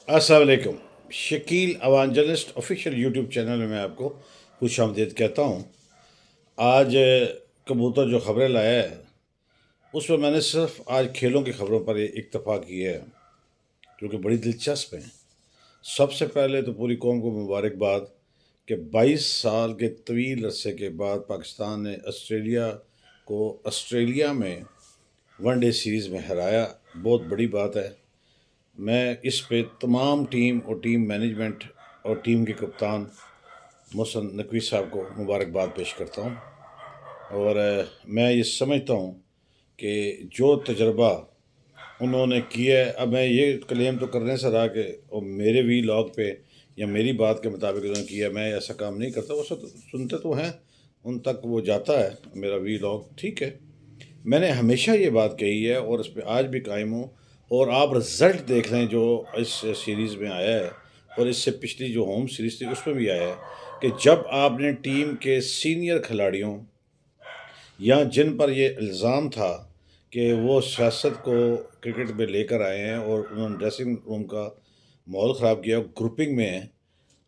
السلام علیکم۔ Shakeel اوانجلسٹ official YouTube channel میں آپ کو خوش آمدید کہتا ہوں۔ آج کبوتر جو خبریں لایا ہے اس میں نے صرف آج کھیلوں کی خبروں پر اکتفا کی ہے جو کہ بڑی دلچسپ ہیں۔ سب سے پہلے تو پوری قوم کو مبارکباد کہ 22 سال کے طویل عرصے کے بعد پاکستان نے آسٹریلیا میں ون ڈے سیریز میں ہرایا، بہت بڑی بات ہے۔ میں اس پہ تمام ٹیم اور ٹیم مینجمنٹ اور ٹیم کے کپتان محسن نقوی صاحب کو مبارکباد پیش کرتا ہوں، اور میں یہ سمجھتا ہوں کہ جو تجربہ انہوں نے کیا ہے، اب میں یہ کلیم تو کرنے سے رہا کہ وہ میرے وی لاگ پہ یا میری بات کے مطابق انہوں نے کیا، میں ایسا کام نہیں کرتا۔ وہ سب سنتے تو ہیں، ان تک وہ جاتا ہے میرا وی لاگ، ٹھیک ہے۔ میں نے ہمیشہ یہ بات کہی ہے اور اس پہ آج بھی قائم ہوں، اور آپ رزلٹ دیکھ لیں جو اس سیریز میں آیا ہے، اور اس سے پچھلی جو ہوم سیریز تھی اس میں بھی آیا ہے کہ جب آپ نے ٹیم کے سینئر کھلاڑیوں یا جن پر یہ الزام تھا کہ وہ سیاست کو کرکٹ میں لے کر آئے ہیں اور انہوں نے ڈریسنگ روم کا ماحول خراب کیا، گروپنگ میں ہیں،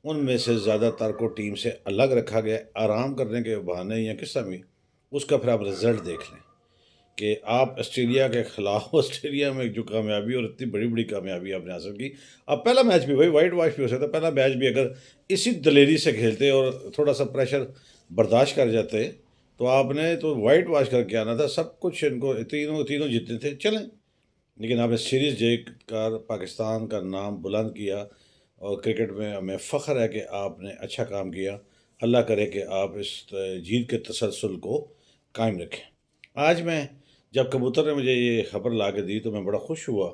ان میں سے زیادہ تر کو ٹیم سے الگ رکھا گیا آرام کرنے کے بہانے یا کس طرح بھی۔ اس کا پھر آپ رزلٹ دیکھ لیں کہ آپ آسٹریلیا کے خلاف آسٹریلیا میں جو کامیابی اور اتنی بڑی بڑی کامیابی آپ نے حاصل کی۔ اب پہلا میچ بھی وہی وائٹ واش بھی ہو سکتا، پہلا میچ بھی اگر اسی دلیری سے کھیلتے اور تھوڑا سا پریشر برداشت کر جاتے تو آپ نے تو وائٹ واش کر کے آنا تھا، سب کچھ ان کو تینوں جتنے تھے چلیں، لیکن آپ نے سیریز جیت کر پاکستان کا نام بلند کیا، اور کرکٹ میں ہمیں فخر ہے کہ آپ نے اچھا کام کیا۔ اللہ کرے کہ آپ اس جیت کے تسلسل کو قائم رکھیں۔ آج میں جب کبوتر نے مجھے یہ خبر لا کے دی تو میں بڑا خوش ہوا،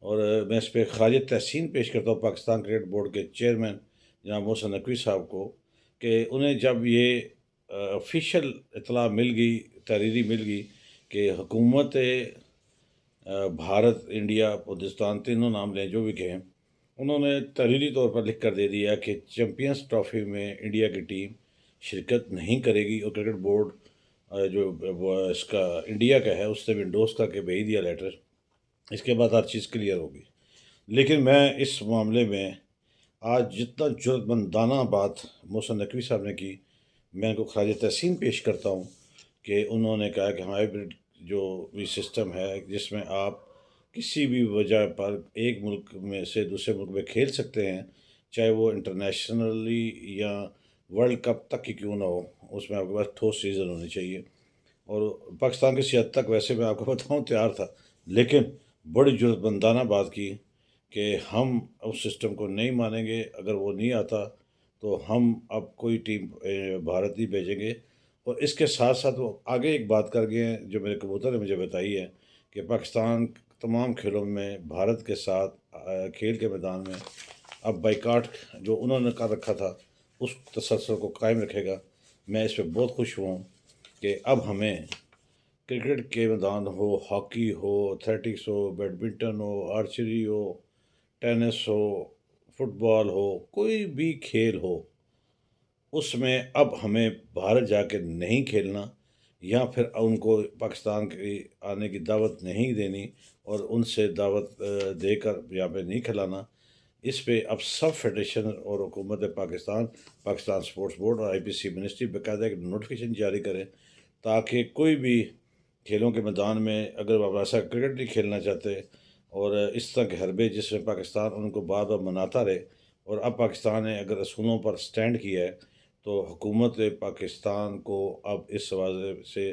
اور میں اس پہ خراج تحسین پیش کرتا ہوں پاکستان کرکٹ بورڈ کے چیئرمین جناب محسن نقوی صاحب کو کہ انہیں جب یہ آفیشیل اطلاع مل گئی، تحریری مل گئی کہ حکومت بھارت، انڈیا، پاکستان تینوں نام لیں جو بھی کہیں، انہوں نے تحریری طور پر لکھ کر دے دیا کہ چیمپئنز ٹرافی میں انڈیا کی ٹیم شرکت نہیں کرے گی، اور کرکٹ بورڈ جو اس کا انڈیا کا ہے اس سے بھی انڈوس کر کے بھیج دیا لیٹر۔ اس کے بعد ہر چیز کلیئر ہوگی، لیکن میں اس معاملے میں آج جتنا جرات مندانہ بات محسن نقوی صاحب نے کی، میں ان کو خراج تحسین پیش کرتا ہوں کہ انہوں نے کہا کہ ہائیبرڈ جو بھی سسٹم ہے جس میں آپ کسی بھی وجہ پر ایک ملک میں سے دوسرے ملک میں کھیل سکتے ہیں، چاہے وہ انٹرنیشنلی یا ورلڈ کپ تک کی کیوں نہ ہو، اس میں آپ کے پاس ٹھوس ریزن ہونی چاہیے۔ اور پاکستان کی صحت تک ویسے میں آپ کو بتاؤں تیار تھا، لیکن بڑی جرات مندانہ بات کی کہ ہم اس سسٹم کو نہیں مانیں گے، اگر وہ نہیں آتا تو ہم اب کوئی ٹیم بھارت نہیں بھیجیں گے۔ اور اس کے ساتھ ساتھ وہ آگے ایک بات کر گئے ہیں جو میرے کبوتر نے مجھے بتائی ہے کہ پاکستان تمام کھیلوں میں بھارت کے ساتھ کھیل کے میدان میں اب بائیکاٹ جو انہوں نے کر رکھا تھا اس تسلسل کو قائم رکھے گا۔ میں اس پہ بہت خوش ہوں کہ اب ہمیں کرکٹ کے میدان ہو، ہاکی ہو، ایتھلیٹکس ہو، بیڈمنٹن ہو، آرچری ہو، ٹینس ہو، فٹ بال ہو، کوئی بھی کھیل ہو، اس میں اب ہمیں بھارت جا کے نہیں کھیلنا، یا پھر ان کو پاکستان کی آنے کی دعوت نہیں دینی اور ان سے دعوت دے کر یہاں پہ نہیں کھلانا۔ اس پہ اب سب فیڈریشن اور حکومت پاکستان سپورٹس بورڈ اور IPC منسٹری باقاعدہ ایک نوٹیفیکیشن جاری کریں تاکہ کوئی بھی کھیلوں کے میدان میں اگر آپ ایسا کرکٹ نہیں کھیلنا چاہتے اور اس طرح کے حربے جس میں پاکستان ان کو بار بار مناتا رہے، اور اب پاکستان نے اگر اصولوں پر سٹینڈ کیا ہے تو حکومت پاکستان کو اب اس واضح سے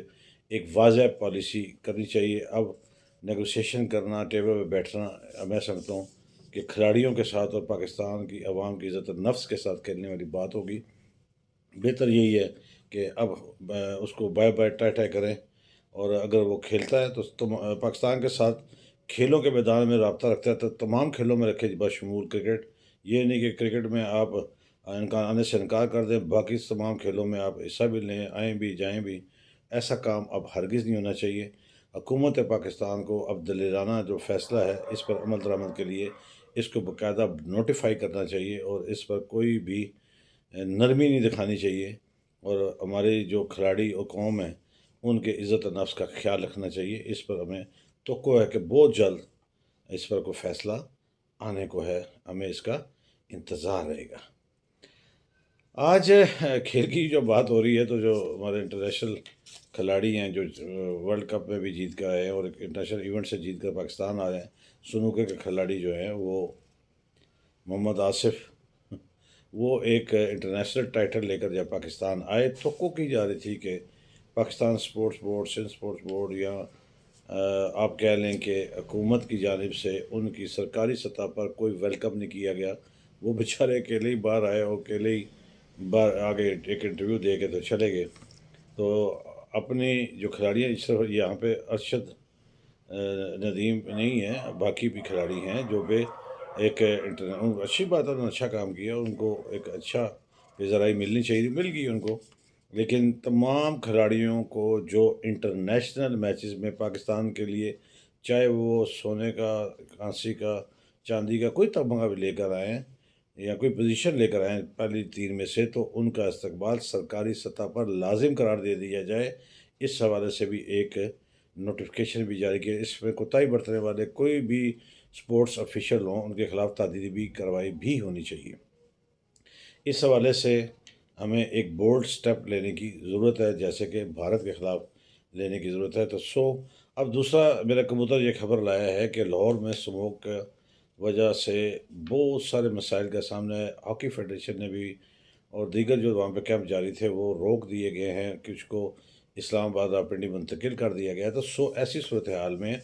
ایک واضح پالیسی کرنی چاہیے۔ اب نیگوسیشن کرنا، ٹیبل پہ بیٹھنا، میں سمجھتا ہوں کہ کھلاڑیوں کے ساتھ اور پاکستان کی عوام کی عزت نفس کے ساتھ کھیلنے والی بات ہوگی۔ بہتر یہی ہے کہ اب اس کو بائے بائے ٹائے ٹائے کریں، اور اگر وہ کھیلتا ہے تو پاکستان کے ساتھ کھیلوں کے میدان میں رابطہ رکھتا ہے تو تمام کھیلوں میں رکھے بشمول کرکٹ۔ یہ نہیں کہ کرکٹ میں آپ آنے سے انکار کر دیں، باقی تمام کھیلوں میں آپ حصہ بھی لیں، آئیں بھی جائیں بھی، ایسا کام اب ہرگز نہیں ہونا چاہیے۔ حکومت پاکستان کو اب دلیرانہ جو فیصلہ ہے اس پر عمل درآمد کے لیے اس کو باقاعدہ نوٹیفائی کرنا چاہیے، اور اس پر کوئی بھی نرمی نہیں دکھانی چاہیے، اور ہمارے جو کھلاڑی اور قوم ہیں ان کے عزت و نفس کا خیال رکھنا چاہیے۔ اس پر ہمیں توقع ہے کہ بہت جلد اس پر کوئی فیصلہ آنے کو ہے، ہمیں اس کا انتظار رہے گا۔ آج کھیل کی جو بات ہو رہی ہے تو جو ہمارے انٹرنیشنل کھلاڑی ہیں جو ورلڈ کپ میں بھی جیت کر آئے ہیں اور انٹرنیشنل ایونٹ سے جیت کر پاکستان آ رہے ہیں، سنوکر کے کھلاڑی جو ہیں وہ محمد آصف، وہ ایک انٹرنیشنل ٹائٹل لے کر جب پاکستان آئے تو کی جا رہی تھی کہ Pakistan sports board, Sindh sports board یا آپ کہہ لیں کہ حکومت کی جانب سے ان کی سرکاری سطح پر کوئی ویلکم نہیں کیا گیا۔ وہ بیچارے اکیلے ہی باہر آئے اور اکیلے ہی باہر آگے ایک انٹرویو دے کے تو چلے گئے۔ تو اپنی جو کھلاڑی ہیں، صرف یہاں پہ ارشد ندیم نہیں ہیں، باقی بھی کھلاڑی ہیں جو بے ایک اچھی بات ہے، انہوں نے اچھا کام کیا، ان کو ایک اچھا ذرائع ملنی چاہیے، مل گئی ان کو۔ لیکن تمام کھلاڑیوں کو جو انٹرنیشنل میچز میں پاکستان کے لیے، چاہے وہ سونے کا، کانسی کا، چاندی کا کوئی تمغہ بھی لے کر آئیں یا کوئی پوزیشن لے کر آئیں پہلی تین میں سے، تو ان کا استقبال سرکاری سطح پر لازم قرار دے دیا جائے۔ اس حوالے سے بھی ایک نوٹیفکیشن بھی جاری کیا، اس میں کوتاہی برتنے والے کوئی بھی اسپورٹس آفیشل ہوں ان کے خلاف تعدیبی کارروائی بھی ہونی چاہیے۔ اس حوالے سے ہمیں ایک بولڈ سٹیپ لینے کی ضرورت ہے، جیسے کہ بھارت کے خلاف لینے کی ضرورت ہے۔ تو اب دوسرا میرا کبوتر یہ خبر لایا ہے کہ لاہور میں اسموک کی وجہ سے بہت سارے مسائل کا سامنا ہے۔ ہاکی فیڈریشن نے بھی اور دیگر جو وہاں پہ کیمپ جاری تھے وہ روک دیے گئے ہیں، کچھ کو اسلام آباد اور پنڈی منتقل کر دیا گیا۔ تو ایسی صورتحال میں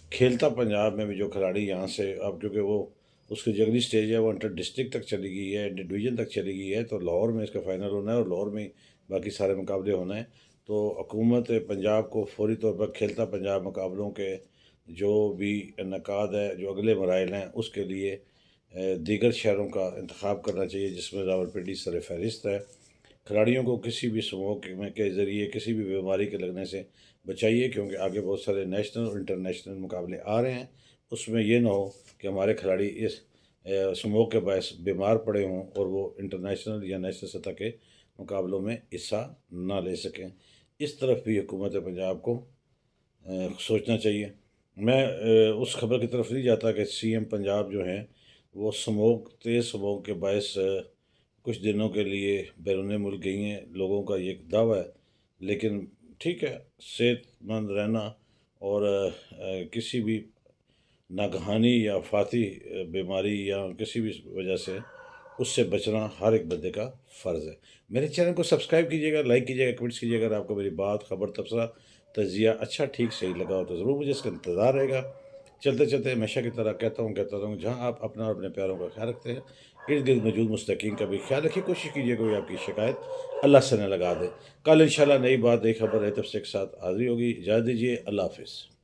کھیلتا پنجاب میں بھی جو کھلاڑی یہاں سے، اب کیونکہ وہ اس کی جگلی سٹیج ہے، وہ انٹر ڈسٹرکٹ تک چلی گئی ہے، ڈویژن تک چلی گئی ہے، تو لاہور میں اس کا فائنل ہونا ہے اور لاہور میں باقی سارے مقابلے ہونا ہے۔ تو حکومت پنجاب کو فوری طور پر کھیلتا پنجاب مقابلوں کے جو بھی انعقاد ہے، جو اگلے مراحل ہیں، اس کے لیے دیگر شہروں کا انتخاب کرنا چاہیے، جس میں راولپنڈی سر فہرست ہے۔ کھلاڑیوں کو کسی بھی اسموک کے ذریعے کسی بھی بیماری کے لگنے سے بچائیے، کیونکہ آگے بہت سارے نیشنل اور انٹرنیشنل مقابلے آ رہے ہیں۔ اس میں یہ نہ ہو کہ ہمارے کھلاڑی اس اسموک کے باعث بیمار پڑے ہوں اور وہ انٹرنیشنل یا نیشنل سطح کے مقابلوں میں حصہ نہ لے سکیں۔ اس طرف بھی حکومت پنجاب کو سوچنا چاہیے۔ میں اس خبر کی طرف نہیں جاتا کہ سی ایم پنجاب جو ہیں وہ تیز اسموک کے باعث کچھ دنوں کے لیے بیرون ملک گئی ہیں، لوگوں کا یہ دعویٰ ہے۔ لیکن ٹھیک ہے، صحت مند رہنا اور کسی بھی ناگہانی یا فاتی بیماری یا کسی بھی وجہ سے اس سے بچنا ہر ایک بندے کا فرض ہے۔ میرے چینل کو سبسکرائب کیجیے گا، لائک کیجیے گا، کمنٹس کیجیے گا۔ اگر آپ کو میری بات، خبر، تبصرہ، تجزیہ اچھا ٹھیک صحیح لگا ہو تو ضرور مجھے اس کا انتظار رہے گا۔ چلتے چلتے ہمیشہ کی طرح کہتا ہوں جہاں آپ اپنا اور اپنے پیاروں کا خیال رکھتے ہیں، ارد گرد موجود مستحقین کا بھی خیال رکھیے۔ کوشش کیجیے کوئی آپ کی شکایت اللہ سے نہ لگا دے۔ کل انشاءاللہ نئی بات، نئی خبر، نئے تفصیل کے ساتھ حاضری ہوگی۔ اجازت دیجیے، اللہ حافظ۔